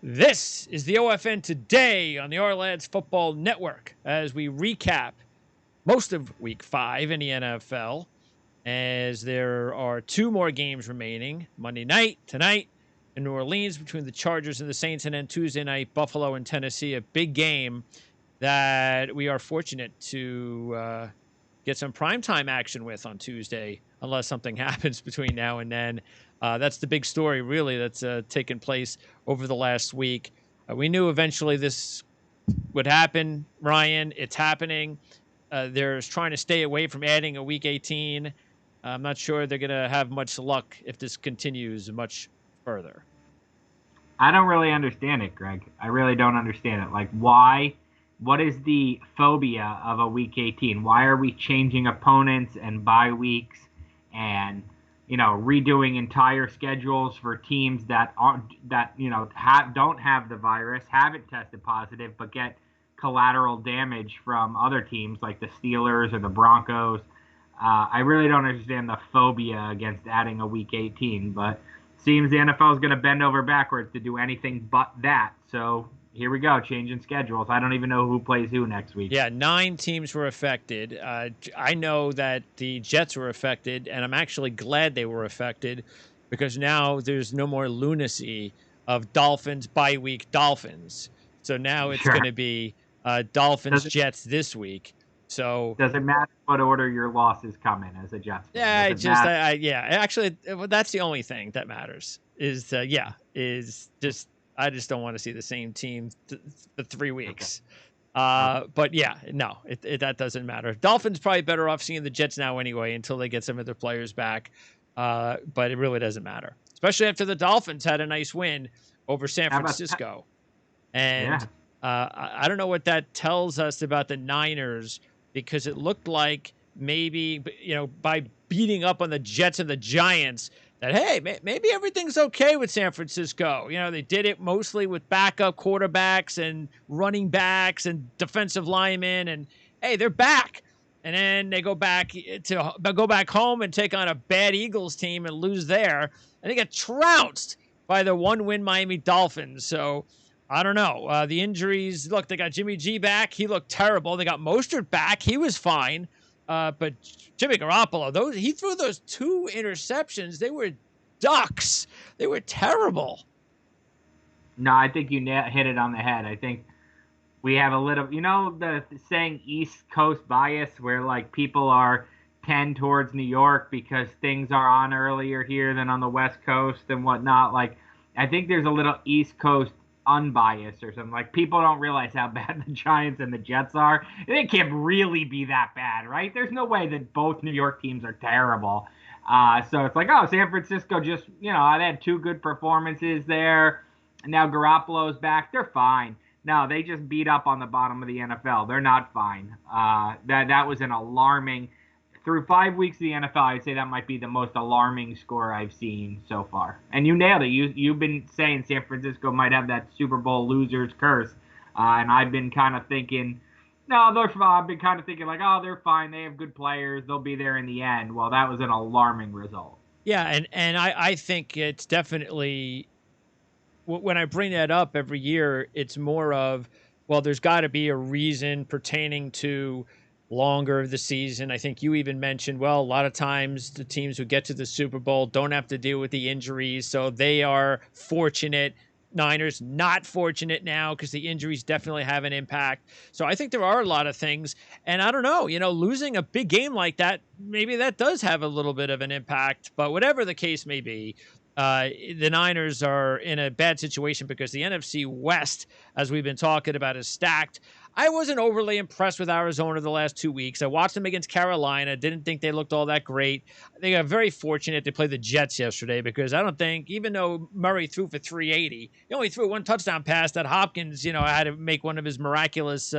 This is the OFN Today on the Our Football Network as we recap most of Week 5 in the NFL, as there are two more games remaining. Monday night, tonight, in New Orleans between the Chargers and the Saints, and then Tuesday night, Buffalo and Tennessee, a big game that we are fortunate to get some primetime action with on Tuesday, unless something happens between now and then. That's the big story, really, that's taken place over the last week. We knew eventually this would happen, Ryan. It's happening. They're trying to stay away from adding a Week 18. I'm not sure they're going to have much luck if this continues much further. I don't really understand it, Greg. I really don't understand it. Like, why? What is the phobia of a Week 18? Why are we changing opponents and bye weeks and redoing entire schedules for teams that don't have the virus, haven't tested positive, but get collateral damage from other teams like the Steelers or the Broncos? I really don't understand the phobia against adding a Week 18, but seems the NFL is going to bend over backwards to do anything but that. So here we go, changing schedules. I don't even know who plays who next week. Yeah, 9 teams were affected. I know that the Jets were affected, and I'm actually glad they were affected because now there's no more lunacy of Dolphins bye week Dolphins. So now it's going to be Dolphins Jets this week. So does it matter what order your losses come in as a Jets fan? Actually, that's the only thing that matters. I just don't want to see the same team for 3 weeks. Okay. But yeah, no, that doesn't matter. Dolphins probably better off seeing the Jets now anyway until they get some of their players back. But it really doesn't matter, especially after the Dolphins had a nice win over San Francisco. And I don't know what that tells us about the Niners, because it looked like maybe, by beating up on the Jets and the Giants, that, hey, maybe everything's okay with San Francisco. They did it mostly with backup quarterbacks and running backs and defensive linemen, and hey, they're back. And then they go back home and take on a bad Eagles team and lose there, and they get trounced by the 1-win Miami Dolphins. So I don't know. The injuries, look, they got Jimmy G back. He looked terrible. They got Mostert back. He was fine. But Jimmy Garoppolo, he threw those 2 interceptions. They were ducks. They were terrible. No, I think you hit it on the head. I think we have a little, the saying East Coast bias, where like people are tend towards New York because things are on earlier here than on the West Coast and whatnot. Like, I think there's a little East Coast unbiased or something. Like, people don't realize how bad the Giants and the Jets are. They can't really be that bad, right? There's no way that both New York teams are terrible. So it's like, San Francisco just, they had 2 good performances there, and now Garoppolo's back. They're fine. No, they just beat up on the bottom of the NFL. They're not fine. That was an alarming. Through 5 weeks of the NFL, I'd say that might be the most alarming score I've seen so far. And you nailed it. You've been saying San Francisco might have that Super Bowl loser's curse. And I've been kind of thinking, no, they're fine. I've been kind of thinking like, they're fine. They have good players. They'll be there in the end. Well, that was an alarming result. Yeah, and I think it's definitely, when I bring that up every year, it's more of, well, there's got to be a reason pertaining to longer of the season. I think you even mentioned, well, a lot of times the teams who get to the Super Bowl don't have to deal with the injuries, so they are fortunate. Niners not fortunate now because the injuries definitely have an impact. So I think there are a lot of things, and I don't know, losing a big game like that, maybe that does have a little bit of an impact. But whatever the case may be, the Niners are in a bad situation because the NFC West, as we've been talking about, is stacked. I wasn't overly impressed with Arizona the last 2 weeks. I watched them against Carolina. Didn't think they looked all that great. I think I'm very fortunate they played the Jets yesterday, because I don't think, even though Murray threw for 380, he only threw 1 touchdown pass that Hopkins, had to make one of his miraculous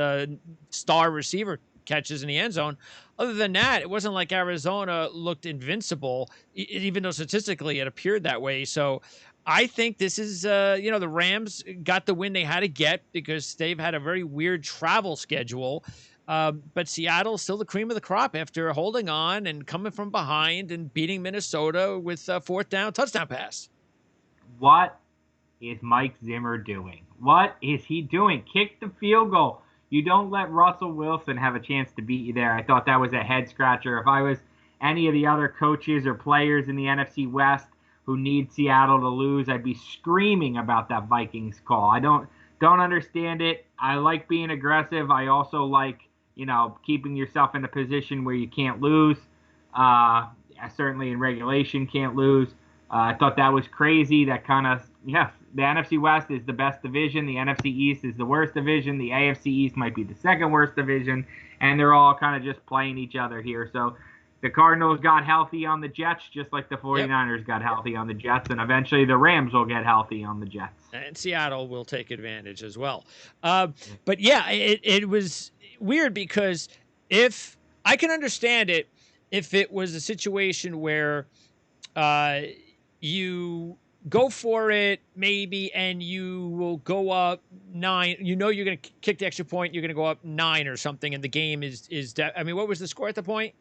star receiver catches in the end zone. Other than that, it wasn't like Arizona looked invincible, even though statistically it appeared that way. So I think this is, the Rams got the win they had to get because they've had a very weird travel schedule. But Seattle's still the cream of the crop after holding on and coming from behind and beating Minnesota with a 4th down touchdown pass. What is Mike Zimmer doing? What is he doing? Kick the field goal. You don't let Russell Wilson have a chance to beat you there. I thought that was a head scratcher. If I was any of the other coaches or players in the NFC West who need Seattle to lose, I'd be screaming about that Vikings call. I don't understand it. I like being aggressive. I also like, keeping yourself in a position where you can't lose. Certainly in regulation, can't lose. I thought that was crazy. That kind of, yes, the NFC West is the best division. The NFC East is the worst division. The AFC East might be the second worst division. And they're all kind of just playing each other here. So the Cardinals got healthy on the Jets, just like the 49ers got healthy on the Jets. And eventually the Rams will get healthy on the Jets. And Seattle will take advantage as well. But yeah, it was weird because if I can understand it, if it was a situation where you go for it maybe and you will go up 9, you're going to kick the extra point, you're going to go up 9 or something, and the game is what was the score at the point?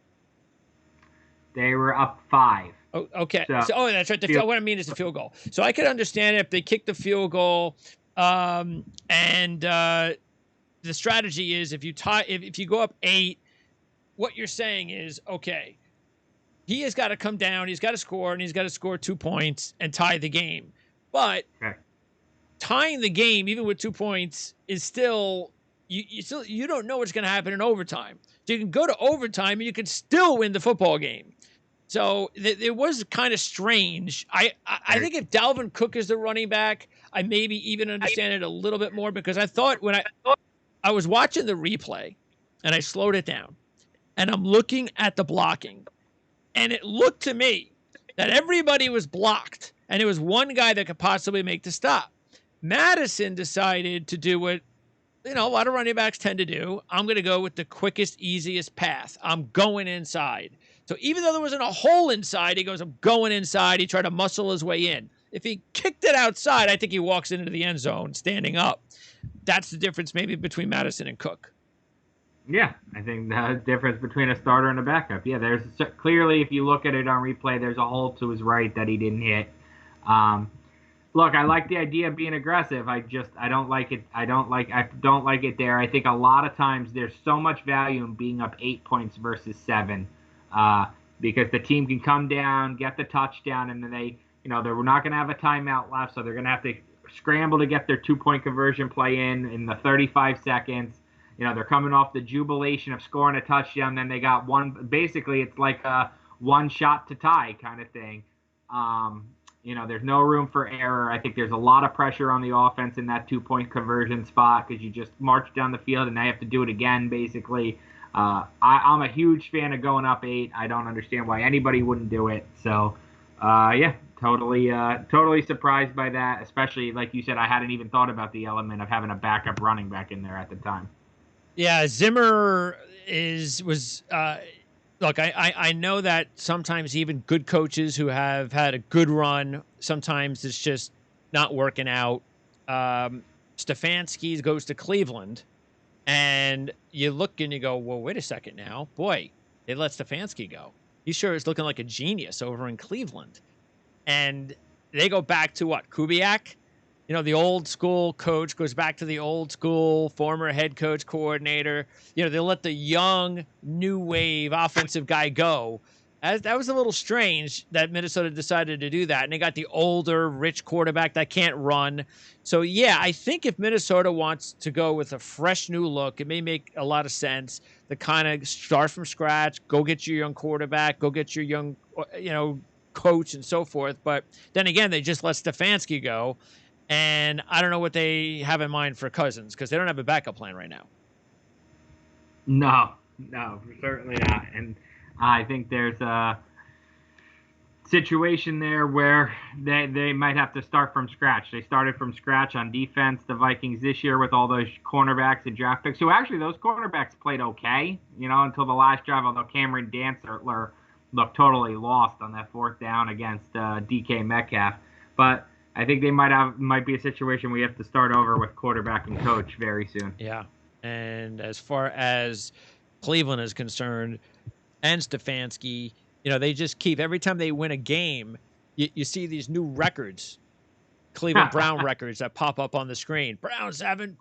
They were up 5. Oh, okay. So that's right. What I mean is the field goal. So I could understand it if they kick the field goal, and the strategy is if you tie, if you go up 8, what you're saying is, okay, he has got to come down, he's got to score, and he's got to score 2 points and tie the game. But tying the game, even with 2 points, is still you don't know what's going to happen in overtime. So you can go to overtime and you can still win the football game. So it was kind of strange. I think if Dalvin Cook is the running back, I maybe even understand it a little bit more, because I thought when I was watching the replay and I slowed it down and I'm looking at the blocking, and it looked to me that everybody was blocked and it was one guy that could possibly make the stop. Madison decided to do what a lot of running backs tend to do. I'm going to go with the quickest, easiest path. I'm going inside. So even though there wasn't a hole inside, he goes, I'm going inside. He tried to muscle his way in. If he kicked it outside, I think he walks into the end zone standing up. That's the difference maybe between Madison and Cook. Yeah, I think the difference between a starter and a backup. Yeah, there's clearly, if you look at it on replay, there's a hole to his right that he didn't hit. Look, I like the idea of being aggressive. I don't like it. I don't like it there. I think a lot of times there's so much value in being up 8 points versus 7, because the team can come down, get the touchdown, and then they're not going to have a timeout left, so they're going to have to scramble to get their 2-point conversion play in the 35 seconds. They're coming off the jubilation of scoring a touchdown. Then they got one. Basically, it's like a one shot to tie kind of thing. There's no room for error. I think there's a lot of pressure on the offense in that 2-point conversion spot, because you just march down the field and now you have to do it again, basically. I'm a huge fan of going up 8. I don't understand why anybody wouldn't do it. So, totally surprised by that, especially, like you said, I hadn't even thought about the element of having a backup running back in there at the time. Yeah, Zimmer was look, I know that sometimes even good coaches who have had a good run, sometimes it's just not working out. Stefanski goes to Cleveland, and you look and you go, well, wait a second now. Boy, they let Stefanski go. He sure is looking like a genius over in Cleveland. And they go back to what, Kubiak? The old school coach goes back to the old school former head coach coordinator. They let the young new wave offensive guy go. That was a little strange that Minnesota decided to do that. And they got the older, rich quarterback that can't run. So, yeah, I think if Minnesota wants to go with a fresh new look, it may make a lot of sense to kind of start from scratch, go get your young quarterback, go get your young, coach and so forth. But then again, they just let Stefanski go. And I don't know what they have in mind for Cousins, because they don't have a backup plan right now. No, certainly not. And I think there's a situation there where they might have to start from scratch. They started from scratch on defense, the Vikings, this year, with all those cornerbacks and draft picks. So actually, those cornerbacks played okay, until the last drive, although Cameron Dantzler looked totally lost on that 4th down against DK Metcalf. But I think they might be a situation where you have to start over with quarterback and coach very soon. Yeah. And as far as Cleveland is concerned, and Stefanski, they just keep, every time they win a game, you see these new records Cleveland Brown records that pop up on the screen. Browns haven't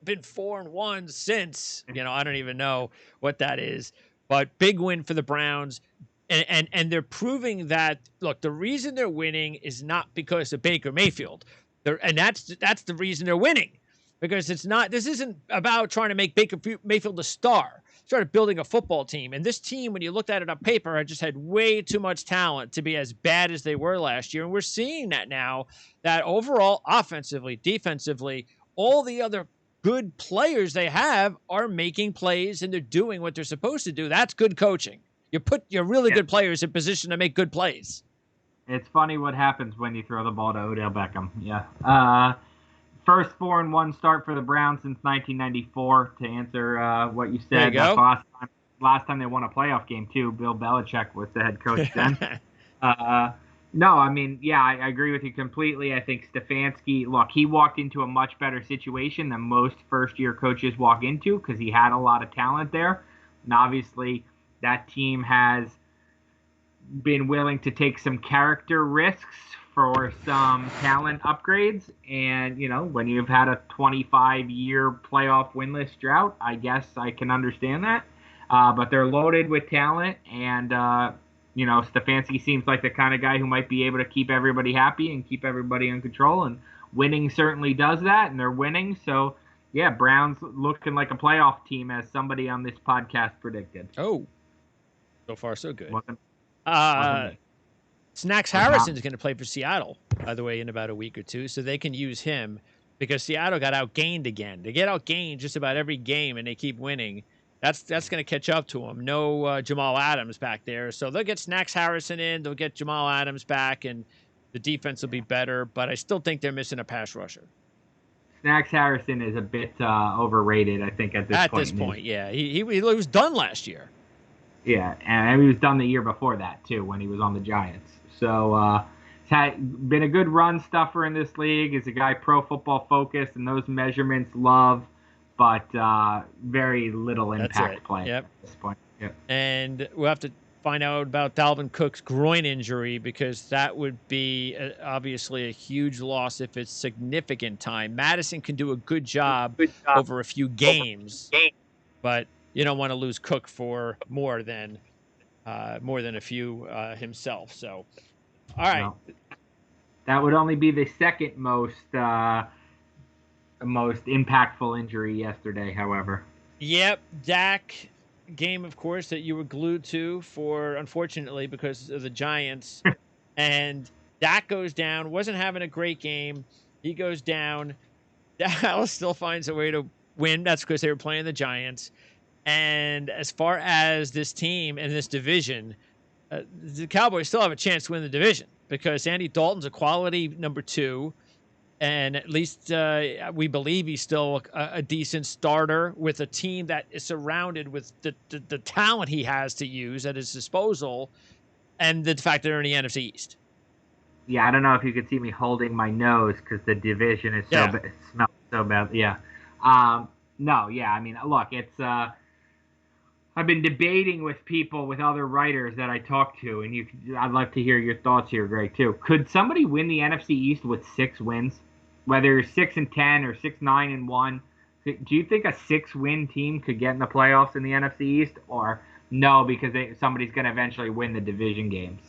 been 4-1 since. I don't even know what that is. But big win for the Browns. And they're proving that, look, the reason they're winning is not because of Baker Mayfield. And that's the reason they're winning. Because this isn't about trying to make Baker Mayfield a star. Started building a football team. And this team, when you looked at it on paper, had just had way too much talent to be as bad as they were last year. And we're seeing that now, that overall, offensively, defensively, all the other good players they have are making plays and they're doing what they're supposed to do. That's good coaching. You put your really good players in position to make good plays. It's funny what happens when you throw the ball to Odell Beckham. Yeah. First 4-1 start for the Browns since 1994. To answer what you said, there you go. Last time they won a playoff game too. Bill Belichick was the head coach then. No, I mean, yeah, I agree with you completely. I think Stefanski, look, he walked into a much better situation than most first-year coaches walk into because he had a lot of talent there. And obviously, that team has been willing to take some character risks for some talent upgrades. And, when you've had a 25-year playoff winless drought, I guess I can understand that. But they're loaded with talent. And, Stefanski seems like the kind of guy who might be able to keep everybody happy and keep everybody in control. And winning certainly does that. And they're winning. So, yeah, Browns looking like a playoff team, as somebody on this podcast predicted. Oh, so far so good. Wasn't Snacks Harrison's going to play for Seattle, by the way, in about a week or two, so they can use him because Seattle got outgained again. They get outgained just about every game, and they keep winning. That's going to catch up to them. No Jamal Adams back there, so they'll get Snacks Harrison in. They'll get Jamal Adams back, and the defense will be better, but I still think they're missing a pass rusher. Snacks Harrison is a bit overrated, I think, at this point. At this point, yeah. He was done last year. Yeah, and he was done the year before that, too, when he was on the Giants. So, he's been a good run stuffer in this league. He's a guy Pro Football Focus, and those measurements love, but very little impact play at this point. Yep. And we'll have to find out about Dalvin Cook's groin injury because that would be obviously a huge loss if it's significant time. Madison can do a good job over a few games, but you don't want to lose Cook for more than a few himself. So, all right. No. That would only be the second most impactful injury yesterday, however. Yep, Dak game, of course, that you were glued to for, unfortunately, because of the Giants. And Dak goes down, wasn't having a great game. He goes down. Dallas still finds a way to win. That's because they were playing the Giants. And as far as this team and this division, the Cowboys still have a chance to win the division because Andy Dalton's a quality number 2. And at least we believe he's still a decent starter with a team that is surrounded with the talent he has to use at his disposal and the fact that they're in the NFC East. Yeah, I don't know if you could see me holding my nose because the division is it smells so bad. Yeah. No, yeah, I mean, look, it's I've been debating with people, with other writers that I talk to, and I'd love to hear your thoughts here, Greg, too. Could somebody win the NFC East with 6 wins? Whether 6-10 or 6-9-1, do you think a 6-win team could get in the playoffs in the NFC East, or no, because somebody's going to eventually win the division games?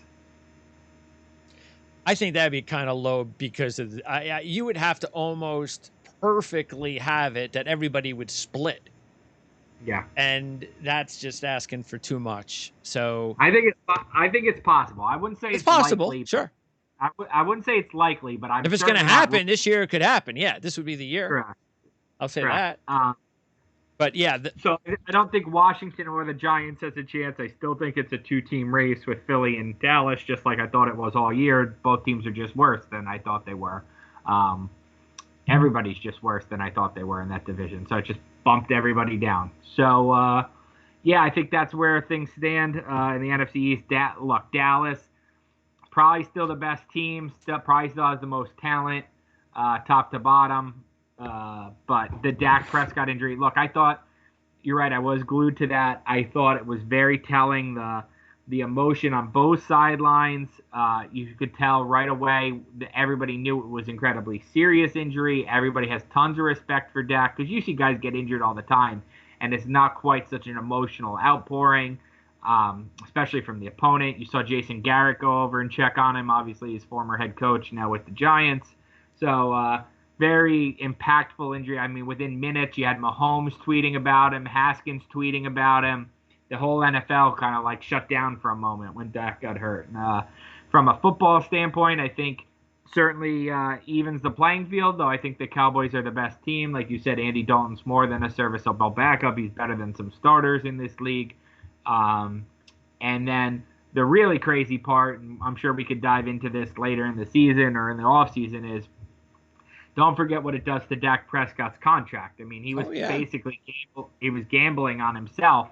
I think that'd be kind of low because of you would have to almost perfectly have it that everybody would split. Yeah, and that's just asking for too much. So I think it's possible. I wouldn't say it's possible. Likely, sure. I wouldn't say it's likely, but if it's going to happen this year, it could happen. Yeah, this would be the year. Correct. I'll say that. But yeah. So I don't think Washington or the Giants has a chance. I still think it's a 2-team race with Philly and Dallas, just like I thought it was all year. Both teams are just worse than I thought they were. Everybody's just worse than I thought they were in that division. So it just bumped everybody down. So, yeah, I think that's where things stand in the NFC East. Look, Dallas, probably still the best team. Probably still has the most talent, top to bottom. But the Dak Prescott injury, look, I thought, you're right, I was glued to that. I thought it was very telling, the the emotion on both sidelines. You could tell right away that everybody knew it was incredibly serious injury. Everybody has tons of respect for Dak because you see guys get injured all the time, and it's not quite such an emotional outpouring, especially from the opponent. You saw Jason Garrett go over and check on him. Obviously, his former head coach now with the Giants. So very impactful injury. I mean, within minutes, you had Mahomes tweeting about him, Haskins tweeting about him. The whole NFL kind of like shut down for a moment when Dak got hurt. And, from a football standpoint, I think certainly evens the playing field, though I think the Cowboys are the best team. Like you said, Andy Dalton's more than a serviceable backup. He's better than some starters in this league. And then the really crazy part, and I'm sure we could dive into this later in the season or in the offseason, is don't forget what it does to Dak Prescott's contract. I mean, he was basically he was gambling on himself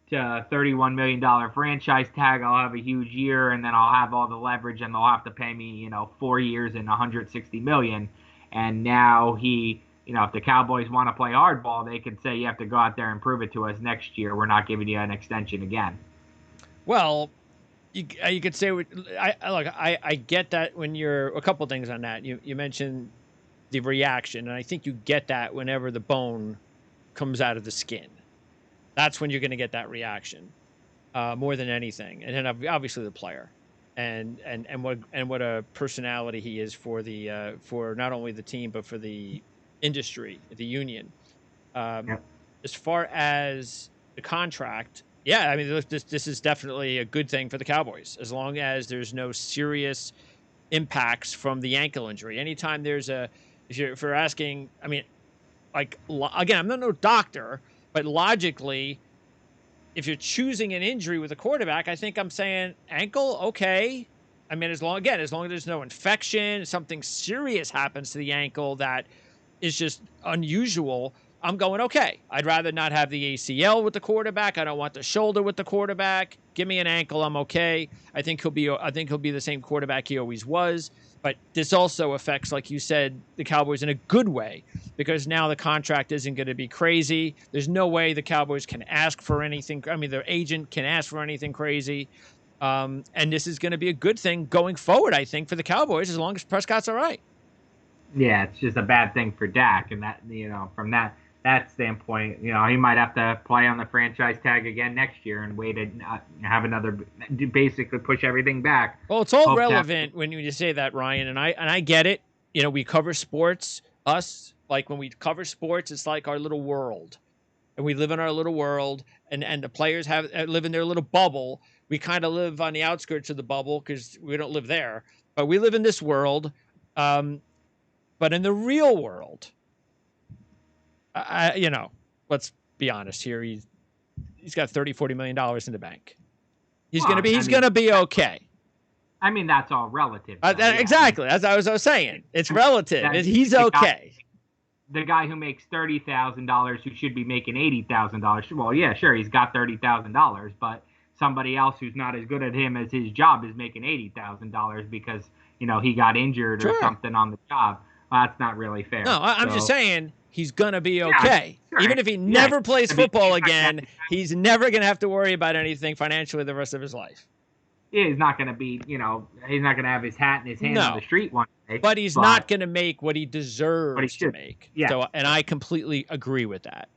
to a $31 million franchise tag. I'll have a huge year, and then I'll have all the leverage, and they'll have to pay me, 4 years and $160 million. And now if the Cowboys want to play hardball, they could say you have to go out there and prove it to us next year. We're not giving you an extension again. Well, you could say, I get that when you're a couple things on that. You mentioned the reaction, and I think you get that whenever the bone comes out of the skin. That's when you're going to get that reaction, more than anything. And then obviously the player, and what a personality he is for for not only the team but for the industry, the union. As far as the contract, I mean this is definitely a good thing for the Cowboys as long as there's no serious impacts from the ankle injury. Anytime there's if you're asking, I mean, like again, I'm not no doctor. But logically, if you're choosing an injury with a quarterback, I think I'm saying ankle, okay. I mean, as long as there's no infection, something serious happens to the ankle that is just unusual, I'm going okay. I'd rather not have the ACL with the quarterback. I don't want the shoulder with the quarterback. Give me an ankle, I'm okay. I think he'll be the same quarterback he always was. But this also affects, like you said, the Cowboys in a good way because now the contract isn't going to be crazy. There's no way the Cowboys can ask for anything. I mean, their agent can ask for anything crazy. And this is going to be a good thing going forward, I think, for the Cowboys as long as Prescott's all right. Yeah, it's just a bad thing for Dak. And that, from that standpoint, he might have to play on the franchise tag again next year and wait and have another, basically push everything back. Well, it's all relevant when you say that, Ryan, and I get it. We cover sports. Like when we cover sports, it's like our little world, and we live in our little world, and the players live in their little bubble. We kind of live on the outskirts of the bubble because we don't live there, but we live in this world. But in the real world, let's be honest here. He's got $30-40 million in the bank. He's going to be okay. I mean, that's all relative. Exactly. That's what I was saying. It's relative. He's okay. The guy who makes $30,000 who should be making $80,000. Well, yeah, sure. He's got $30,000, but somebody else who's not as good at him as his job is making $80,000 because, he got injured or something on the job. Well, that's not really fair. No, I'm just saying he's going to be okay. Yeah, sure. Even if he never plays football again, he's never going to have to worry about anything financially the rest of his life. Yeah, he's not going to be, he's not going to have his hat in his hand on the street one day. But he's not going to make what he deserves to make. Yeah. So, and I completely agree with that.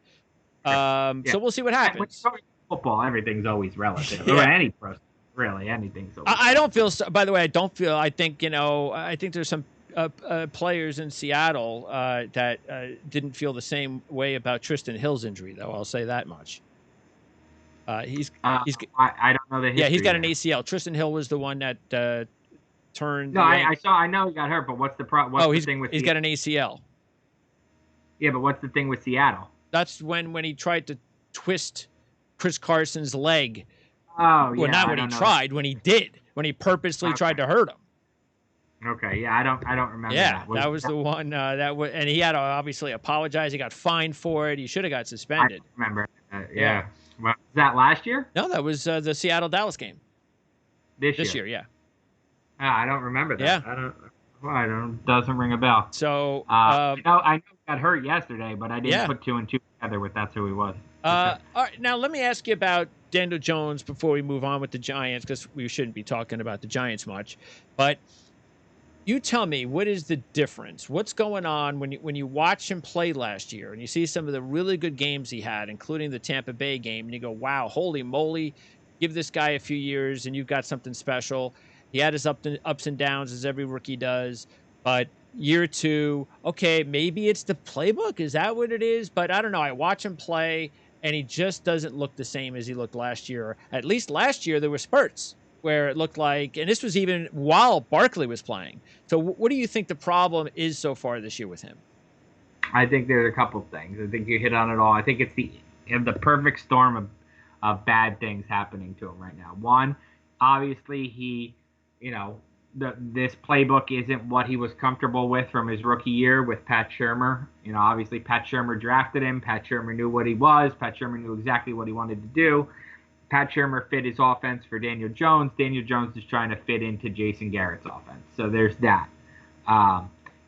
So we'll see what happens. When football, everything's always relative. Or any person, really, anything's always I don't feel, by the way, I think there's some players in Seattle that didn't feel the same way about Tristan Hill's injury, though. I'll say that much. I don't know the history. Yeah, he's got an ACL. Tristan Hill was the one that turned. No, I know he got hurt, but what's the problem? He's got an ACL. Yeah, but what's the thing with Seattle? That's when he tried to twist Chris Carson's leg. Oh, yeah. Well, not when he tried, when he did, when he purposely tried to hurt him. Okay, yeah, I don't remember. Yeah, that was the one and he had to obviously apologize. He got fined for it. He should have got suspended. I remember. Yeah. Well, was that last year? No, that was the Seattle-Dallas game. This year, yeah. I don't remember that. Yeah. Doesn't ring a bell. So I know he got hurt yesterday, but I didn't put two and two together with that's who he was. All right, now let me ask you about Daniel Jones before we move on with the Giants, because we shouldn't be talking about the Giants much. But you tell me, what is the difference? What's going on when you watch him play last year and you see some of the really good games he had, including the Tampa Bay game, and you go, wow, holy moly, give this guy a few years and you've got something special. He had his ups and downs, as every rookie does, but year two, okay, maybe it's the playbook. Is that what it is? But I don't know. I watch him play and he just doesn't look the same as he looked last year. At least last year there were spurts where it looked like, and this was even while Barkley was playing. So what do you think the problem is so far this year with him? I think there's a couple things. I think you hit on it all. I think it's the perfect storm of bad things happening to him right now. One, obviously this playbook isn't what he was comfortable with from his rookie year with Pat Shurmur. Obviously Pat Shurmur drafted him. Pat Shurmur knew what he was. Pat Shurmur knew exactly what he wanted to do. Pat Shurmur fit his offense for Daniel Jones. Daniel Jones is trying to fit into Jason Garrett's offense. So there's that.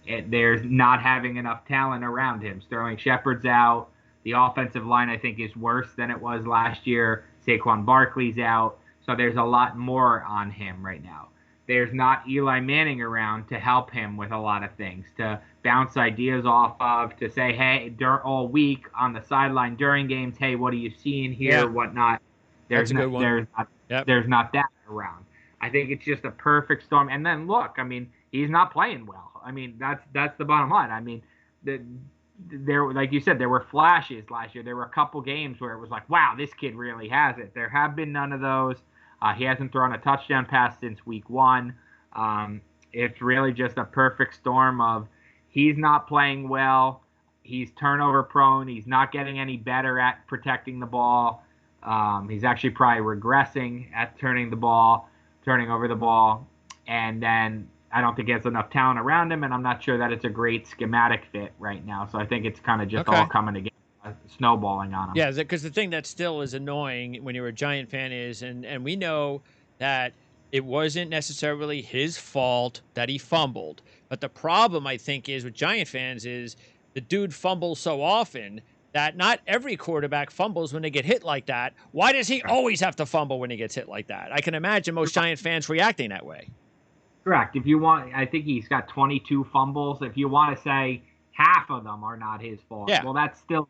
There's not having enough talent around him. Sterling Shepard's out. The offensive line, I think, is worse than it was last year. Saquon Barkley's out. So there's a lot more on him right now. There's not Eli Manning around to help him with a lot of things, to bounce ideas off of, to say, hey, all week on the sideline during games, hey, what are you seeing here, whatnot. There's not that around. I think it's just a perfect storm. And then look, I mean, he's not playing well. I mean, that's the bottom line. I mean, there, like you said, there were flashes last year. There were a couple games where it was like, wow, this kid really has it. There have been none of those. He hasn't thrown a touchdown pass since week 1. It's really just a perfect storm of he's not playing well. He's turnover prone. He's not getting any better at protecting the ball. He's actually probably regressing at turning over the ball. And then I don't think he has enough talent around him, and I'm not sure that it's a great schematic fit right now. So I think it's kind of just all coming together, snowballing on him. Yeah, because the thing that still is annoying when you're a Giant fan is, and we know that it wasn't necessarily his fault that he fumbled. But the problem, I think, is with Giant fans is the dude fumbles so often that not every quarterback fumbles when they get hit like that. Why does he always have to fumble when he gets hit like that? I can imagine most Giant fans reacting that way. Correct. If you want, I think he's got 22 fumbles. If you want to say half of them are not his fault, well, that's still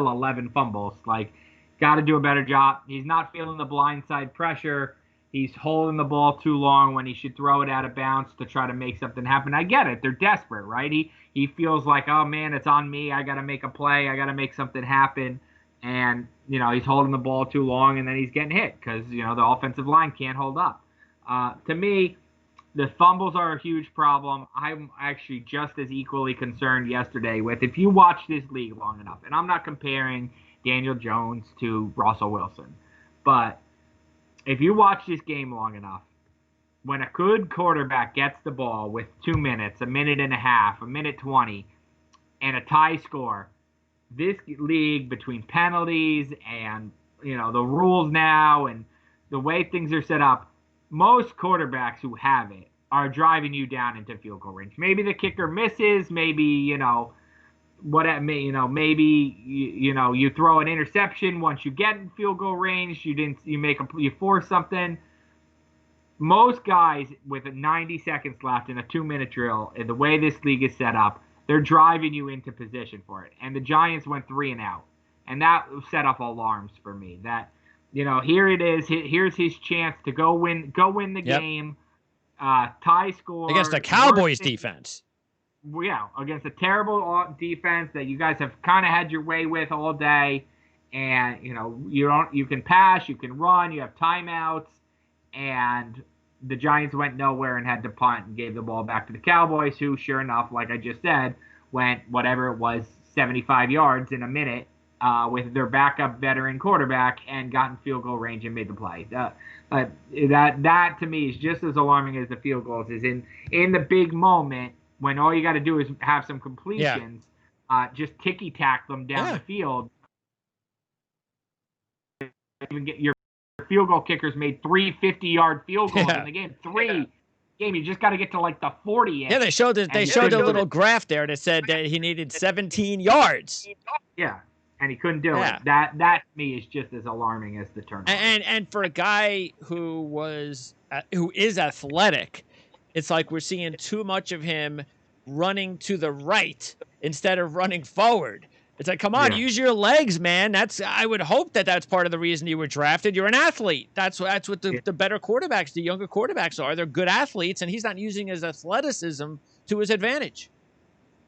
11 fumbles. Like, got to do a better job. He's not feeling the blindside pressure. He's holding the ball too long when he should throw it out of bounds to try to make something happen. I get it. They're desperate, right? He feels like, oh, man, it's on me. I got to make a play. I got to make something happen. And, he's holding the ball too long, and then he's getting hit because, the offensive line can't hold up. To me, the fumbles are a huge problem. I'm actually just as equally concerned yesterday with, if you watch this league long enough, and I'm not comparing Daniel Jones to Russell Wilson, but if you watch this game long enough, when a good quarterback gets the ball with 2 minutes, a minute and a half, a minute 20, and a tie score, this league, between penalties and, the rules now and the way things are set up, most quarterbacks who have it are driving you down into field goal range. Maybe the kicker misses, maybe, maybe you throw an interception once you get in field goal range, you force something. Most guys with 90 seconds left in a 2-minute drill, and the way this league is set up, they're driving you into position for it. And the Giants went 3 and out, and that set off alarms for me. That, here it is. Here's his chance to go win the game. Tie score against the Cowboys defense. Yeah, against a terrible defense that you guys have kind of had your way with all day, and you can pass, you can run, you have timeouts, and the Giants went nowhere and had to punt and gave the ball back to the Cowboys, who, sure enough, like I just said, went whatever it was, 75 yards in a minute with their backup veteran quarterback and got in field goal range and made the play. But that to me is just as alarming as the field goals. Is in the big moment when all you got to do is have some completions, just ticky-tack them down the field. Even get your field goal kickers made 3 50-yard field goals in the game. You just got to get to like the 40. Yeah, they showed a little graph there that said that he needed 17 yards. Yeah, and he couldn't do Yeah. it. That to me is just as alarming as the turnover. And for a guy who is athletic, it's like we're seeing too much of him running to the right instead of running forward. It's like, come on, use your legs, man. I would hope that's part of the reason you were drafted. You're an athlete. That's what the better quarterbacks, the younger quarterbacks are. They're good athletes, and he's not using his athleticism to his advantage.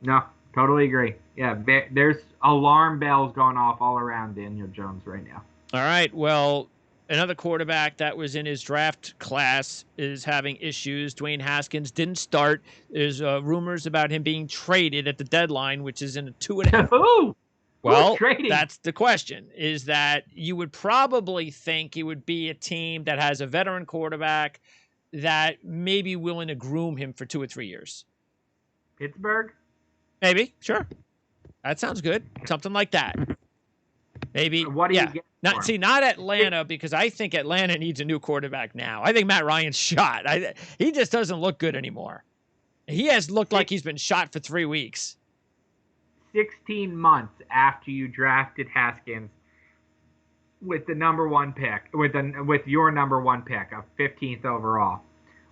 No, totally agree. Yeah, there's alarm bells going off all around Daniel Jones right now. All right, well, another quarterback that was in his draft class is having issues. Dwayne Haskins didn't start. There's rumors about him being traded at the deadline, which is in a 2.5. Who? Well, that's the question, is that you would probably think it would be a team that has a veteran quarterback that may be willing to groom him for 2 or 3 years. Pittsburgh? Maybe, sure. That sounds good. Something like that. Maybe. What do you get? Not Atlanta, because I think Atlanta needs a new quarterback now. I think Matt Ryan's shot. He just doesn't look good anymore. He has looked like he's been shot for 3 weeks. 16 months after you drafted Haskins with the number 1 pick, with your number 1 pick of 15th overall,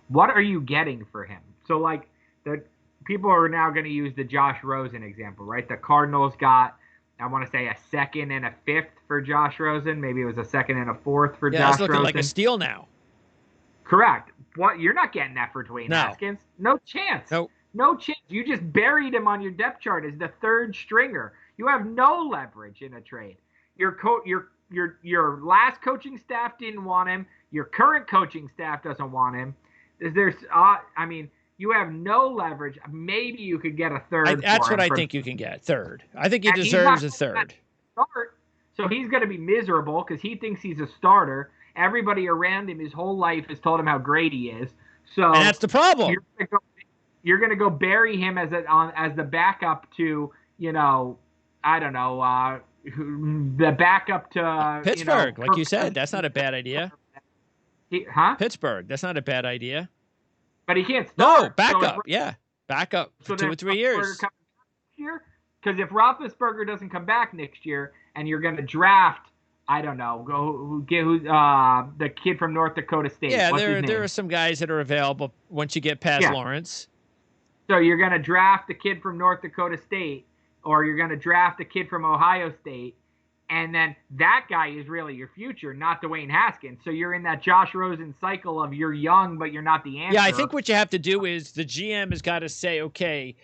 what are you getting for him? So, like, the people are now going to use the Josh Rosen example, right? The Cardinals got, I want to say, a 2nd and a 5th for Josh Rosen. Maybe it was a 2nd and a 4th for Josh Rosen. It's looking like a steal now. Correct. What? You're not getting that for Dwayne Haskins. No chance. Nope. No chance. You just buried him on your depth chart as the 3rd stringer. You have no leverage in a trade. Your last coaching staff didn't want him. Your current coaching staff doesn't want him. You have no leverage. Maybe you could get a 3rd. That's what I think you can get. 3rd. I think he deserves a 3rd. So he's going to be miserable because he thinks he's a starter. Everybody around him his whole life has told him how great he is. So and that's the problem. You're going to go bury him as the backup to, I don't know, the backup to Pittsburgh, like you said. That's not a bad idea. Pittsburgh. That's not a bad idea. But he can't start. No, backup. Backup for 2 or 3 years. Because if Roethlisberger doesn't come back next year, and you're going to draft, I don't know, the kid from North Dakota State. Yeah, there are some guys that are available once you get past Lawrence. So you're going to draft the kid from North Dakota State, or you're going to draft a kid from Ohio State, and then that guy is really your future, not Dwayne Haskins. So you're in that Josh Rosen cycle of you're young, but you're not the answer. Yeah, I think what you have to do is the GM has got to say, okay,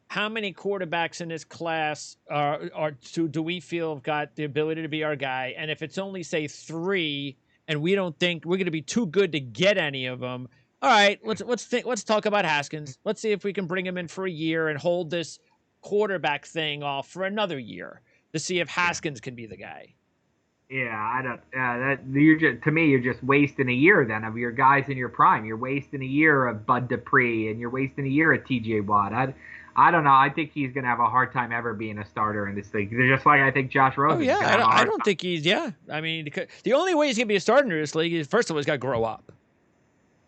how many quarterbacks in this class do we feel have got the ability to be our guy? And if it's only, say, 3, and we don't think we're going to be too good to get any of them, all right, let's talk about Haskins. Let's see if we can bring him in for a year and hold this quarterback thing off for another year to see if Haskins can be the guy. Yeah, I don't. You're just wasting a year then of your guys in your prime. You're wasting a year of Bud Dupree, and you're wasting a year of T.J. Watt. I don't know. I think he's going to have a hard time ever being a starter in this league. Just like I think Josh Rosen. Oh, yeah. I don't think he's, I mean, the only way he's going to be a starter in this league is, first of all, he's got to grow up.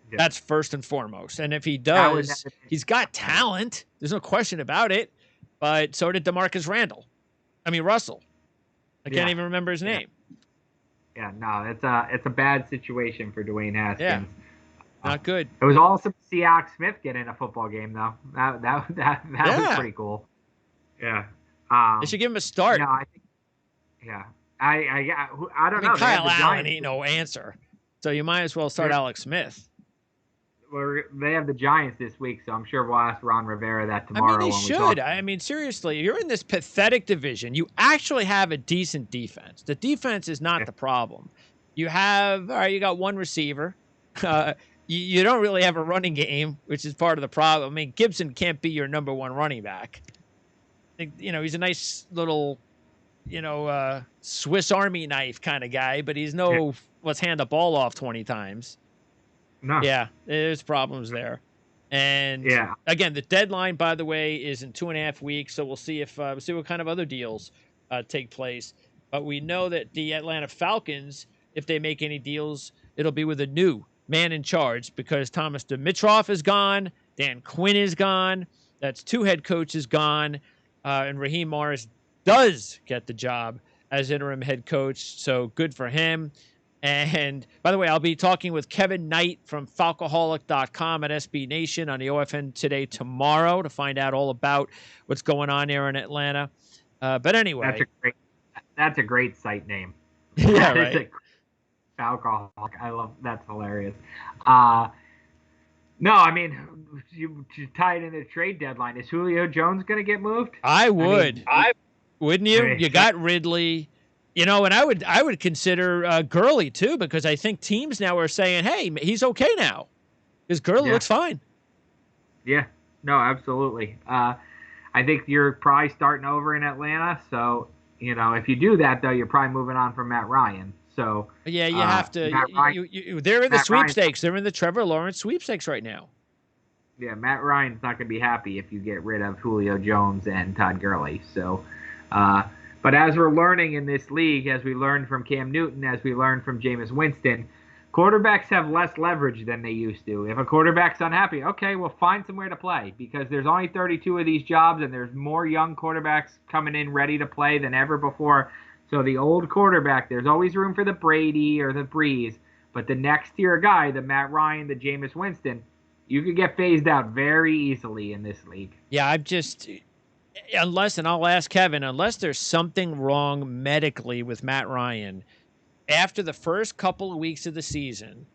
Yeah. That's first and foremost. And if he does, he's got talent. There's no question about it. But so did Russell. I can't even remember his name. Yeah, no, it's a bad situation for Dwayne Haskins. Yeah. Not good. It was awesome to see Alex Smith get in a football game, though. That was pretty cool. Yeah. They should give him a start. No, I think. Yeah. I don't know. Kyle Allen ain't no answer, so you might as well start Alex Smith. Well, they have the Giants this week, so I'm sure we'll ask Ron Rivera that tomorrow. I mean, they should. I mean, seriously, you're in this pathetic division. You actually have a decent defense. The defense is not the problem. You got one receiver. You don't really have a running game, which is part of the problem. I mean, Gibson can't be your number 1 running back. He's a nice little, Swiss Army knife kind of guy, but he's let's hand the ball off 20 times. No. Yeah, there's problems there. And again, the deadline, by the way, is in 2.5 weeks. So we'll see what kind of other deals take place. But we know that the Atlanta Falcons, if they make any deals, it'll be with a new man in charge, because Thomas Dimitroff is gone, Dan Quinn is gone. That's 2 head coaches gone, and Raheem Morris does get the job as interim head coach. So good for him. And by the way, I'll be talking with Kevin Knight from Falcoholic.com at SB Nation on the OFN today tomorrow to find out all about what's going on there in Atlanta. But anyway, that's a great site name. Yeah, right. Falcoholic. I love that's hilarious. No, I mean, you tie it into the trade deadline. Is Julio Jones going to get moved? I would. Wouldn't you? You got Ridley, and I would consider Gurley too, because I think teams now are saying, hey, he's okay now because Gurley looks fine. Yeah, no, absolutely. I think you're probably starting over in Atlanta. So, if you do that, though, you're probably moving on from Matt Ryan. So yeah, you have to. They're in the sweepstakes. They're in the Trevor Lawrence sweepstakes right now. Yeah, Matt Ryan's not going to be happy if you get rid of Julio Jones and Todd Gurley. So, but as we're learning in this league, as we learned from Cam Newton, as we learned from Jameis Winston, quarterbacks have less leverage than they used to. If a quarterback's unhappy, okay, well, find somewhere to play, because there's only 32 of these jobs, and there's more young quarterbacks coming in ready to play than ever before. So the old quarterback, there's always room for the Brady or the Breeze, but the next tier guy, the Matt Ryan, the Jameis Winston, you could get phased out very easily in this league. Yeah, and I'll ask Kevin, unless there's something wrong medically with Matt Ryan, after the first couple of weeks of the season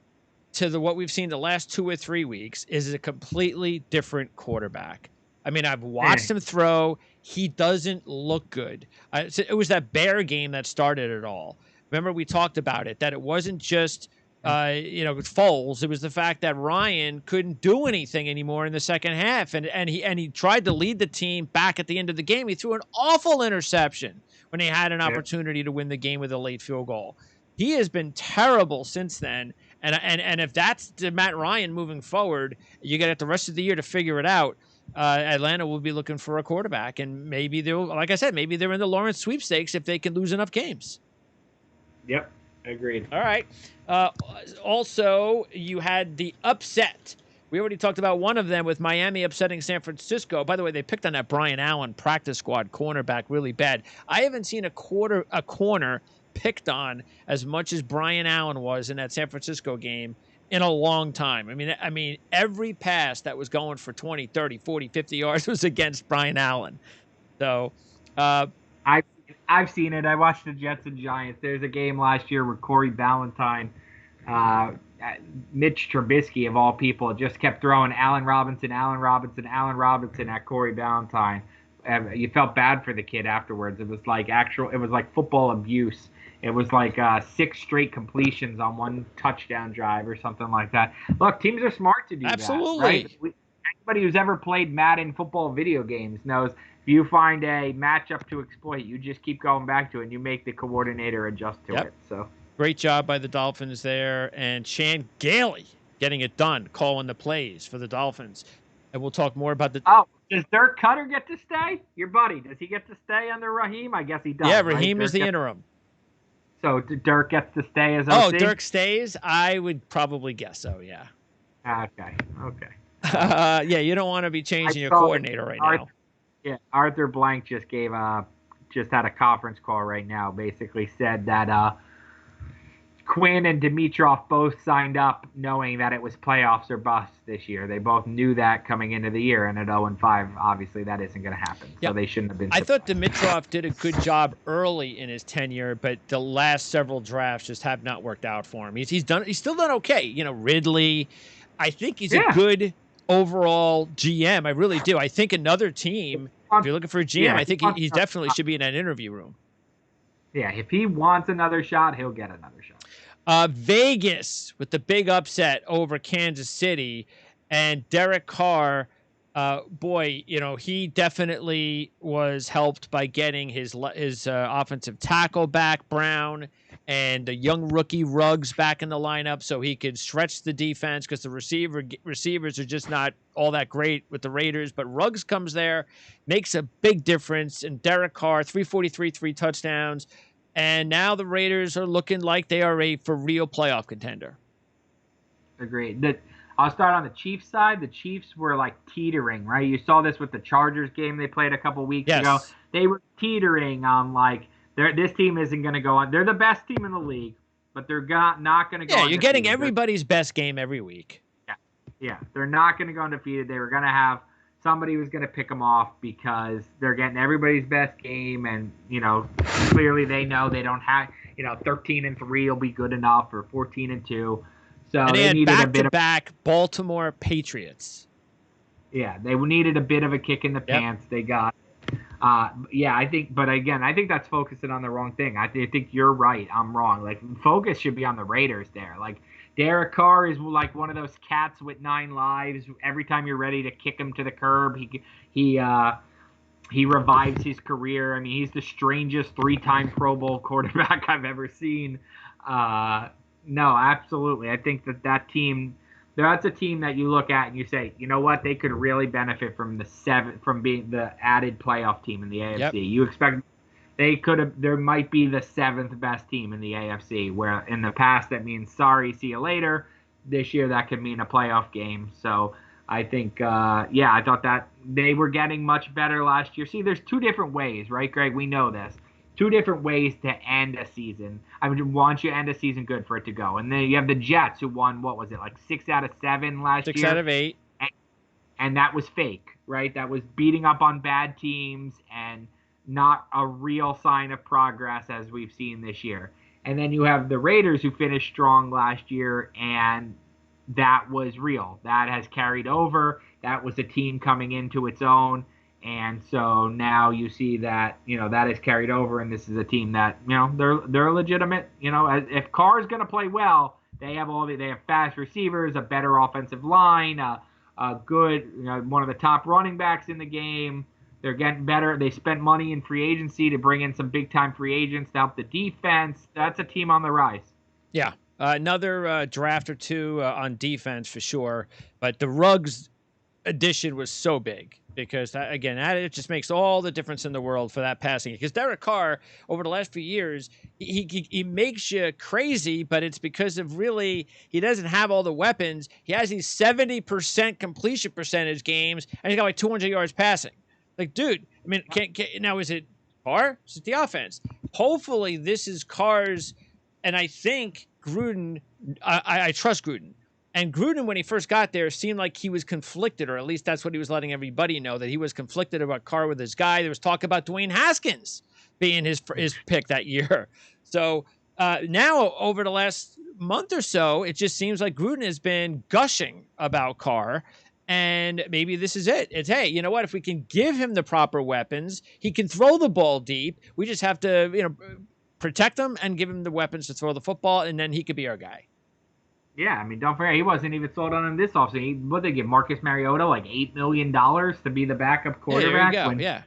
to what we've seen the last 2 or 3 weeks is a completely different quarterback. I mean, I've watched him throw. He doesn't look good. It was that Bear game that started it all. Remember, we talked about it, that it wasn't just, Foles. It was the fact that Ryan couldn't do anything anymore in the second half. And he tried to lead the team back at the end of the game. He threw an awful interception when he had an opportunity to win the game with a late field goal. He has been terrible since then. And if that's the Matt Ryan moving forward, you got the rest of the year to figure it out. Atlanta will be looking for a quarterback, and maybe like I said, maybe they're in the Lawrence sweepstakes if they can lose enough games. Yep, agreed. All right. Also, you had the upset. We already talked about one of them with Miami upsetting San Francisco. By the way, they picked on that Brian Allen practice squad cornerback really bad. I haven't seen a corner picked on as much as Brian Allen was in that San Francisco game in a long time. I mean, every pass that was going for 20, 30, 40, 50 yards was against Brian Allen. So, I've seen it. I watched the Jets and Giants. There's a game last year where Corey Ballantyne, Mitch Trubisky of all people, just kept throwing Allen Robinson at Corey Ballantyne. You felt bad for the kid afterwards. It was like football abuse. It was like 6 straight completions on one touchdown drive or something like that. Look, teams are smart to do Absolutely. that. Right? Anybody who's ever played Madden football video games knows if you find a matchup to exploit, you just keep going back to it and you make the coordinator adjust to it. So great job by the Dolphins there. And Chan Gailey getting it done, calling the plays for the Dolphins. And we'll talk more about the... Oh, does Dirk Cutter get to stay? Your buddy, does he get to stay under Raheem? I guess he does. Yeah, Raheem is the interim. So Dirk gets to stay as OC? Oh, Dirk stays? I would probably guess so, yeah. Okay. Yeah, you don't want to be changing your coordinator right now. Yeah, Arthur Blank just had a conference call right now, basically said that Quinn and Dimitroff both signed up knowing that it was playoffs or bust this year. They both knew that coming into the year, and at 0-5, obviously that isn't going to happen. So they shouldn't have been. I thought Dimitroff did a good job early in his tenure, but the last several drafts just have not worked out for him. He's still done okay. Ridley, I think he's a good overall GM. I really do. I think another team, if you're looking for a GM, I think he definitely should be in that interview room. Yeah, if he wants another shot, he'll get another shot. Vegas with the big upset over Kansas City, and Derek Carr, he definitely was helped by getting his offensive tackle back, Brown, and the young rookie Ruggs back in the lineup so he could stretch the defense, because the receivers are just not all that great with the Raiders. But Ruggs comes there, makes a big difference, and Derek Carr, 343, 3 touchdowns. And now the Raiders are looking like they are a for real playoff contender. Agreed. I'll start on the Chiefs side. The Chiefs were like teetering, right? You saw this with the Chargers game they played a couple weeks ago. They were teetering on like This team isn't going to go on. They're the best team in the league, but they're not going to go. Yeah, you're getting undefeated. everybody's best game every week. Yeah, they're not going to go undefeated. They were going to have somebody who's going to pick them off because they're getting everybody's best game, and clearly they know they don't have 13-3 will be good enough, or 14-2. So and they had needed back-to-back Baltimore Patriots. Yeah, they needed a bit of a kick in the pants. They got. I think that's focusing on the wrong thing. I think you're right. I'm wrong. Like, focus should be on the Raiders there. Like, Derek Carr is like one of those cats with 9 lives. Every time you're ready to kick him to the curb, he revives his career. I mean, he's the strangest 3-time Pro Bowl quarterback I've ever seen. No, absolutely. I think that team. That's a team that you look at and you say, you know what, they could really benefit from being the added playoff team in the AFC. Yep. You expect there might be the 7th best team in the AFC, where in the past that means sorry, see you later. This year that could mean a playoff game. So I think, I thought that they were getting much better last year. See, there's 2 different ways, right, Greg? We know this. 2 different ways to end a season. I mean, once you end a season, good for it to go. And then you have the Jets, who won, what was it, like 6 out of 7 last year? 6 out of 8. And that was fake, right? That was beating up on bad teams and not a real sign of progress as we've seen this year. And then you have the Raiders, who finished strong last year, and that was real. That has carried over. That was a team coming into its own. And so now you see that, that is carried over, and this is a team that, they're legitimate. If Carr is going to play well, they have fast receivers, a better offensive line, a good, one of the top running backs in the game. They're getting better. They spent money in free agency to bring in some big-time free agents to help the defense. That's a team on the rise. Yeah, another draft or 2 on defense for sure. But the Ruggs addition was so big. Because, again, it just makes all the difference in the world for that passing. Because Derek Carr, over the last few years, he makes you crazy, but it's because of really he doesn't have all the weapons. He has these 70% completion percentage games, and he's got like 200 yards passing. Like, dude, I mean, now is it Carr? Is it the offense? Hopefully this is Carr's, and I think Gruden, I trust Gruden. And Gruden, when he first got there, seemed like he was conflicted, or at least that's what he was letting everybody know, that he was conflicted about Carr with his guy. There was talk about Dwayne Haskins being his pick that year. So now, over the last month or so, it just seems like Gruden has been gushing about Carr. And maybe this is it. It's, hey, you know what? If we can give him the proper weapons, he can throw the ball deep. We just have to, protect him and give him the weapons to throw the football, and then he could be our guy. Yeah, I mean, don't forget, he wasn't even sold on him this offseason. What they give Marcus Mariota, like $8 million to be the backup quarterback? Yeah, there you go. Yeah.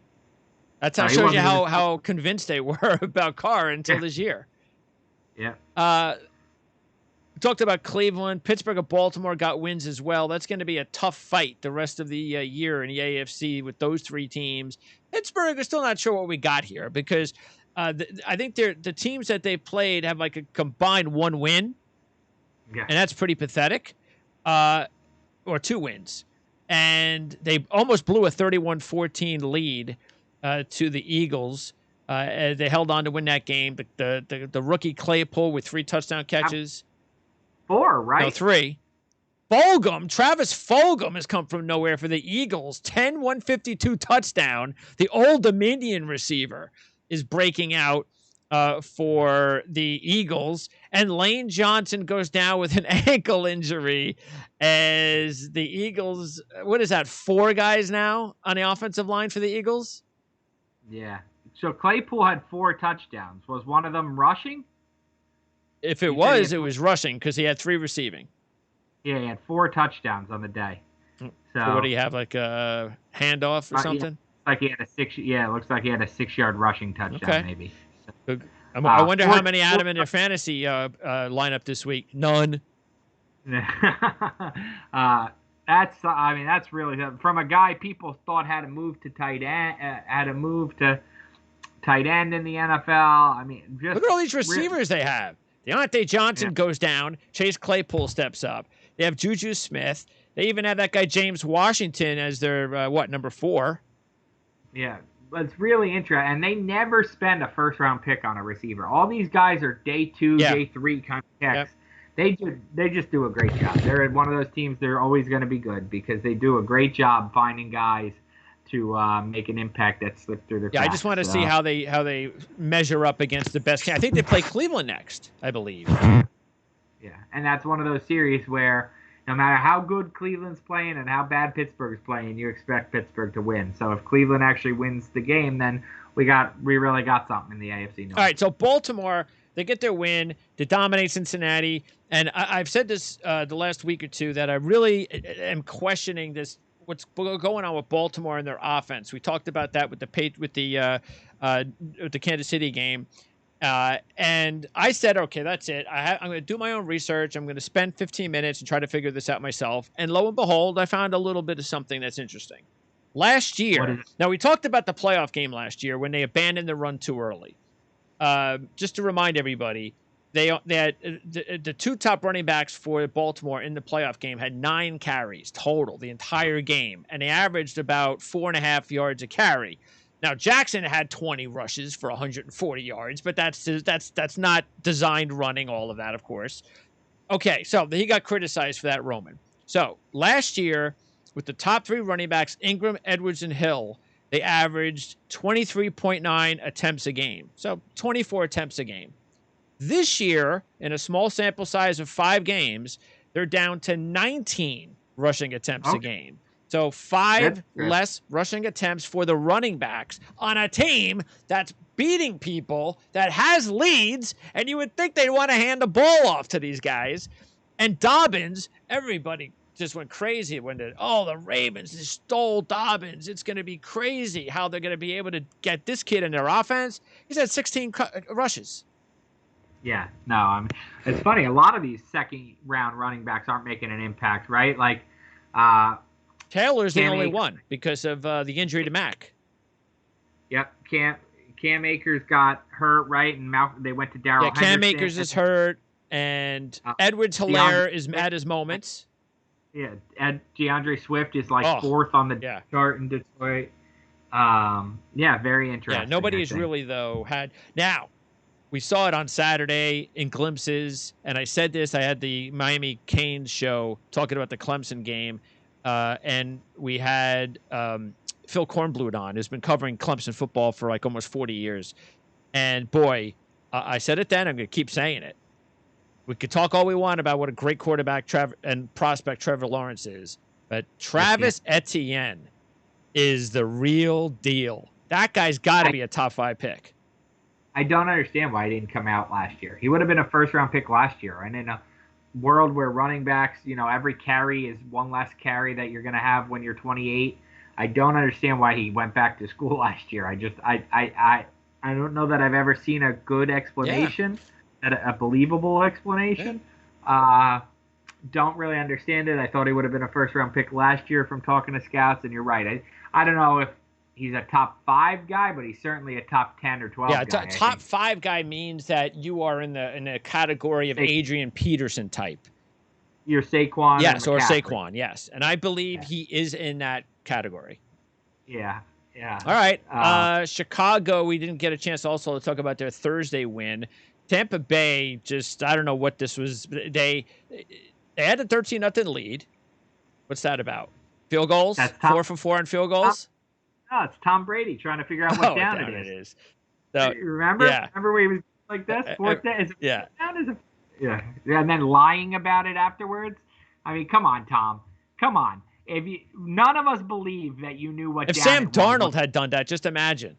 That shows you how convinced they were about Carr until this year. Yeah. We talked about Cleveland. Pittsburgh and Baltimore got wins as well. That's going to be a tough fight the rest of the year in the AFC with those 3 teams. Pittsburgh is still not sure what we got here because I think the teams that they played have like a combined 1 win. Yeah. And that's pretty pathetic, or 2 wins. And they almost blew a 31-14 lead to the Eagles. They held on to win that game. The rookie Claypool with 3 touchdown catches. 4, right? No, 3. Travis Fulgham has come from nowhere for the Eagles. 152 touchdown. The Old Dominion receiver is breaking out for the Eagles, and Lane Johnson goes down with an ankle injury as the Eagles, what is that, 4 guys now on the offensive line for the Eagles? Yeah. So Claypool had 4 touchdowns. Was one of them rushing? If it was rushing because he had 3 receiving. Yeah, he had 4 touchdowps on the day. So what do you have, like a handoff or something? Yeah, like he had it looks like he had a 6-yard rushing touchdown, maybe. So, I wonder how many had him in their fantasy lineup this week. None. That's really from a guy people thought had to move to tight end, in the NFL. I mean, just look at all these receivers they have. Deontay Johnson goes down. Chase Claypool steps up. They have Juju Smith. They even have that guy James Washington as their number 4. Yeah. what's really interesting, and they never spend a first round pick on a receiver. All these guys are day 2, day 3 kind of picks. Yep. They just do a great job. They're one of those teams. They're always going to be good because they do a great job finding guys to make an impact that slip through their cracks. I just want to see how they measure up against the best. I think they play Cleveland next, I believe. Yeah, and that's one of those series where no matter how good Cleveland's playing and how bad Pittsburgh's playing, you expect Pittsburgh to win. So if Cleveland actually wins the game, then we really got something in the AFC North. All right, so Baltimore, they get their win, they dominate Cincinnati, and I've said this the last week or two that I really am questioning this. What's going on with Baltimore and their offense? We talked about that with the Kansas City game. And I said, okay, that's it. I'm going to do my own research. I'm going to spend 15 minutes and try to figure this out myself. And lo and behold, I found a little bit of something that's interesting. Last year, now we talked about the playoff game last year when they abandoned the run too early. Just to remind everybody, they had the 2 top running backs for Baltimore in the playoff game had 9 carries total the entire game, and they averaged about 4.5 yards a carry. Now, Jackson had 20 rushes for 140 yards, but that's not designed running, all of that, of course. Okay, so he got criticized for that, Roman. So last year, with the top 3 running backs, Ingram, Edwards, and Hill, they averaged 23.9 attempts a game. So 24 attempts a game. This year, in a small sample size of 5 games, they're down to 19 rushing attempts a game. So 5 less rushing attempts for the running backs on a team that's beating people, that has leads, and you would think they'd want to hand the ball off to these guys. And Dobbins, everybody just went crazy when the Ravens just stole Dobbins. It's going to be crazy how they're going to be able to get this kid in their offense. He's had 16 rushes. Yeah, no, I mean, it's funny. A lot of these second-round running backs aren't making an impact, right? Like, Taylor's the only one because of the injury to Mack. Yep, Cam Akers got hurt, right? And they went to Darrell Henderson. Cam Akers is hurt, and Edwards-Helaire is at his moments. Yeah, DeAndre Swift is like 4th on the chart in Detroit. Very interesting. Yeah, nobody has really, though, had... Now, we saw it on Saturday in glimpses, and I said this. I had the Miami Canes show talking about the Clemson game, and we had Phil Kornblut on, who's been covering Clemson football for like almost 40 years. And, boy, I said it then. I'm going to keep saying it. We could talk all we want about what a great quarterback and prospect Trevor Lawrence is, but Travis Etienne is the real deal. That guy's got to be a top 5 pick. I don't understand why he didn't come out last year. He would have been a first-round pick last year. And in a world where running backs, every carry is one less carry that you're going to have when you're 28, I don't understand why he went back to school last year. I don't know that I've ever seen a good explanation. Yeah. A believable explanation. Yeah. Don't really understand it. I thought he would have been a first-round pick last year from talking to scouts, and you're right. I don't know if he's a top 5 guy, but he's certainly a top 10 or 12 guy. Yeah, top 5 guy means that you are in the category of Adrian Peterson type. You're Saquon. Yes, or Saquon, yes. And I believe he is in that category. Yeah. Yeah. All right. Chicago, we didn't get a chance also to talk about their Thursday win. Tampa Bay, I don't know what this was. They had a 13-0 lead. What's that about? Field goals? 4 for 4 on field goals? No, it's Tom Brady trying to figure out what down it is. So, remember? Yeah. Remember where he was like this? Fourth down? And then lying about it afterwards? I mean, come on, Tom. Come on. None of us believe that you knew what. If Sam Darnold had done that, just imagine.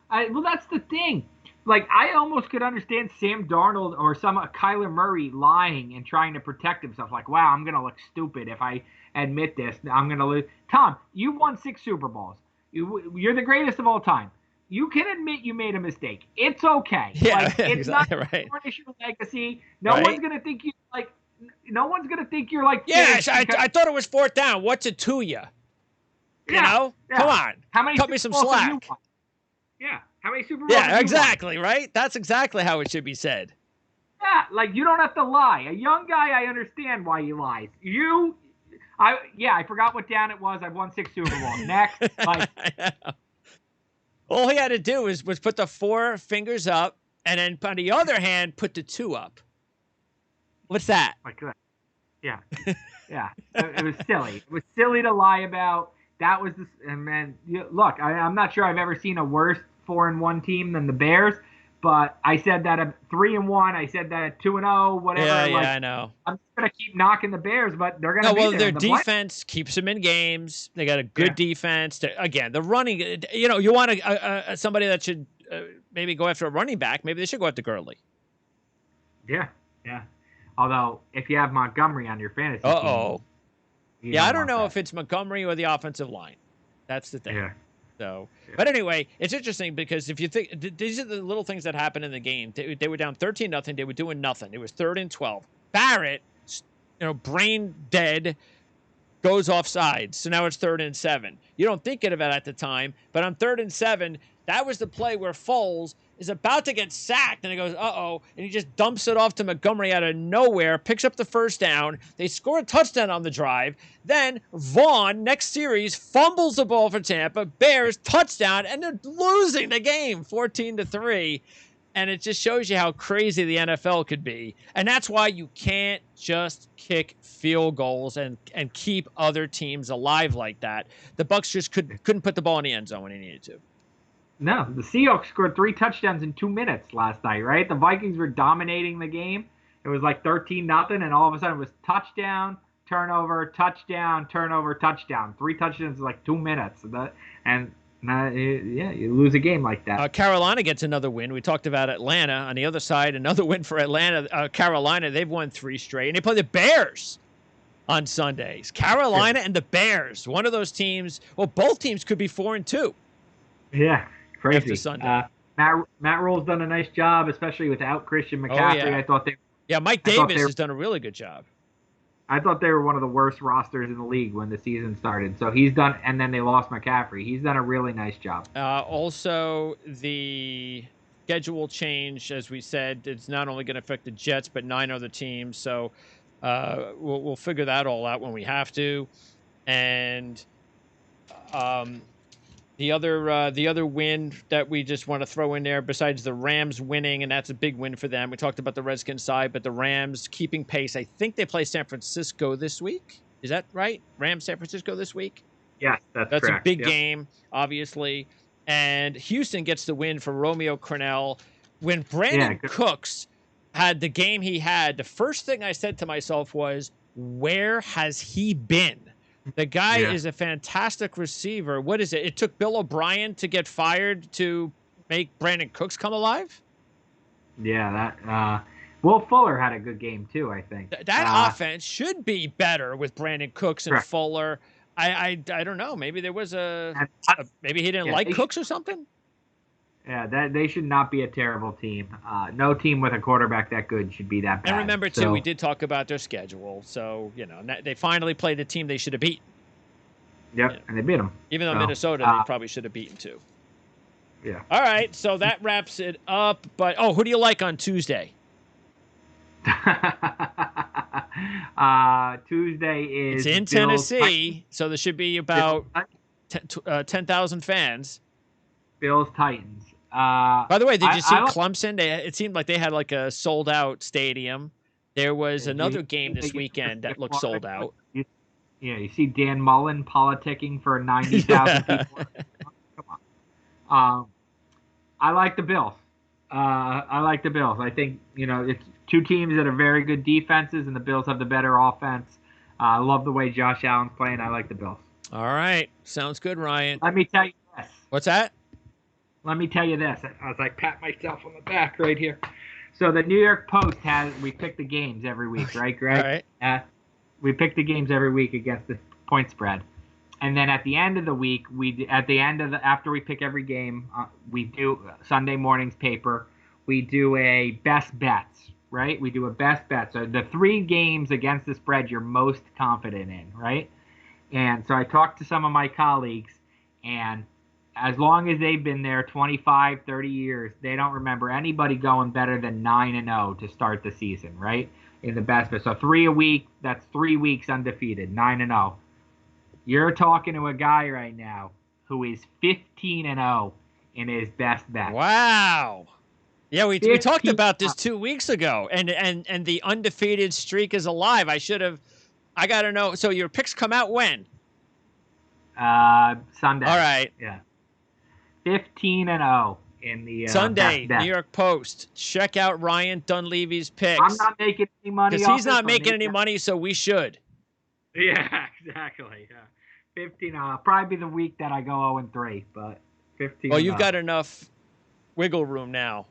Well, that's the thing. Like, I almost could understand Sam Darnold or Kyler Murray lying and trying to protect himself. Like, wow, I'm going to look stupid if I admit this. I'm going to lose. Tom, you won 6 Super Bowls. You're the greatest of all time. You can admit you made a mistake. It's okay. Yeah, it's not tarnish your legacy. No one's going to think you like. No one's going to think you're like. Yes, I thought it was 4th down. What's it to you? You know? Yeah. Come on. How many Cut me some slack. Yeah. How many Super Bowls? Yeah, exactly, right? That's exactly how it should be said. Yeah, like you don't have to lie. A young guy, I understand why he lies. I forgot what down it was. I've won 6 Super Bowls. Next, All he had to do was put the 4 fingers up, and then on the other hand, put the 2 up. What's that? Like that. Yeah. Yeah. It was silly. It was silly to lie about. That was the and man. Look, I'm not sure I've ever seen a worse 4-1 team than the Bears, but I said that at 3-1. I said that at 2-0. Whatever. Yeah, like, I know. I'm just gonna keep knocking the Bears, but they're gonna be there. Their defense keeps them in games. They got a good defense. Again, the running. You want somebody that should maybe go after a running back. Maybe they should go after Gurley. Yeah, yeah. Although, if you have Montgomery on your fantasy team, yeah, I don't know if it's Montgomery or the offensive line. That's the thing. Yeah. So, but anyway, it's interesting because if you think these are the little things that happen in the game. They were down 13-0. They were doing nothing. It was 3rd and 12. Barrett, brain dead, goes offside. So now it's 3rd and 7. You don't think of it at the time, but on 3rd and 7, that was the play where Foles is about to get sacked, and he goes, uh-oh, and he just dumps it off to Montgomery out of nowhere, picks up the first down. They score a touchdown on the drive. Then Vaughn, next series, fumbles the ball for Tampa. Bears, touchdown, and they're losing the game 14-3. And it just shows you how crazy the NFL could be. And that's why you can't just kick field goals and keep other teams alive like that. The Bucs just couldn't put the ball in the end zone when he needed to. No, the Seahawks scored 3 touchdowns in 2 minutes last night, right? The Vikings were dominating the game. It was like 13-0, and all of a sudden it was touchdown, turnover, touchdown, turnover, touchdown. 3 touchdowns in like 2 minutes. You lose a game like that. Carolina gets another win. We talked about Atlanta. On the other side, another win for Atlanta. Carolina, they've won 3 straight, and they play the Bears on Sundays. Carolina and the Bears. One of those teams, well, both teams could be 4-2. Yeah. Crazy. After Sunday. Matt Rule's done a nice job, especially without Christian McCaffrey. Yeah. I thought Mike Davis has done a really good job. I thought they were one of the worst rosters in the league when the season started. So he's done, and then they lost McCaffrey. He's done a really nice job. Also, the schedule change, as we said, it's not only going to affect the Jets, but 9 other teams. So we'll figure that all out when we have to. And the other win that we just want to throw in there, besides the Rams winning, and that's a big win for them. We talked about the Redskins side, but the Rams keeping pace. I think they play San Francisco this week. Is that right? Rams, San Francisco this week? Yeah, that's correct. A big game, obviously. And Houston gets the win for Romeo Crennel. When Brandon Cooks had the game he had, the first thing I said to myself was, where has he been? The guy is a fantastic receiver. What is it? It took Bill O'Brien to get fired to make Brandon Cooks come alive? Yeah, that Will Fuller had a good game too, I think. That offense should be better with Brandon Cooks and Fuller. I don't know. Maybe there was maybe he didn't like Cooks or something? Yeah, they should not be a terrible team. No team with a quarterback that good should be that bad. And remember, too, we did talk about their schedule. So, they finally played the team they should have beaten. Yep, and they beat them. Even though Minnesota, they probably should have beaten, too. Yeah. All right, so that wraps it up. But, who do you like on Tuesday? Tuesday is It's in Tennessee, so there should be about 10,000 fans. Bills Titans. By the way, did you see Clemson? It seemed like they had like a sold out stadium. There was another game this weekend that looked sold out. You see Dan Mullen politicking for 90,000 people. Come on. I like the Bills. I think, it's 2 teams that are very good defenses, and the Bills have the better offense. I love the way Josh Allen's playing. I like the Bills. All right. Sounds good, Ryan. Let me tell you this. What's that? Let me tell you this. As I pat myself on the back right here. So the New York Post we pick the games every week, right, Greg? All right. We pick the games every week against the point spread. And then at the end of the week, after we pick every game, we do Sunday morning's paper. We do a best bets, right? We do a best bet. So the 3 games against the spread you're most confident in, right? And so I talked to some of my colleagues, and as long as they've been there 25, 30 years, they don't remember anybody going better than 9-0 to start the season, right? In the best bet. So 3 a week, that's 3 weeks undefeated, 9-0. You're talking to a guy right now who is 15-0 in his best bet. Wow. Yeah, we talked 15 about this 2 weeks ago, and the undefeated streak is alive. I got to know. So your picks come out when? Sunday. All right. Yeah. 15-0 in the Sunday, best bet. New York Post. Check out Ryan Dunleavy's picks. I'm not making any money because he's not making any money, so we should. Yeah, exactly. Yeah. 15. Probably be the week that I go 0-3, but 15. Well, you've got enough wiggle room now.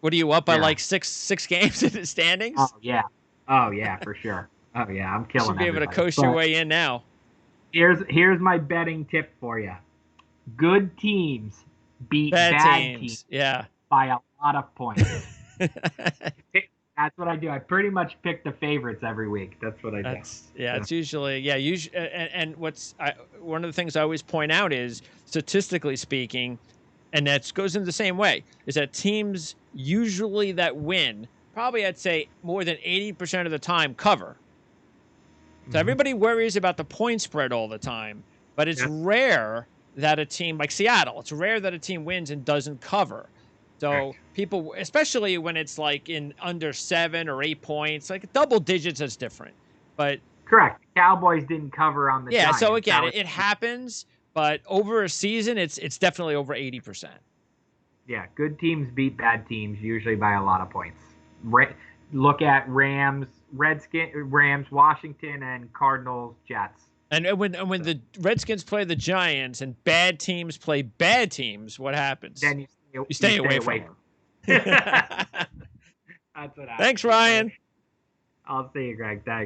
What are you up by like six games in the standings? Oh yeah, for sure. Oh yeah, I'm killing. You should be able to coast your way in now. Here's my betting tip for you. Good teams beat bad teams. Yeah, by a lot of points. That's what I do. I pretty much pick the favorites every week. That's what I do. It's usually and one of the things I always point out is, statistically speaking, and that goes in the same way, is that teams usually that win, probably I'd say more than 80% of the time, cover. So everybody worries about the point spread all the time, but it's rare that a team like Seattle, it's rare that a team wins and doesn't cover. So people, especially when it's like in under 7 or 8 points, like double digits is different. But correct, Cowboys didn't cover on the Giants. So again, it happens, but over a season, it's definitely over 80%. Yeah, good teams beat bad teams usually by a lot of points. Look at Rams, Washington, and Cardinals, Jets. And when the Redskins play the Giants and bad teams play bad teams, what happens? Then you stay away from them. That's what happens. Thanks, Ryan. I'll see you, Greg. Thanks.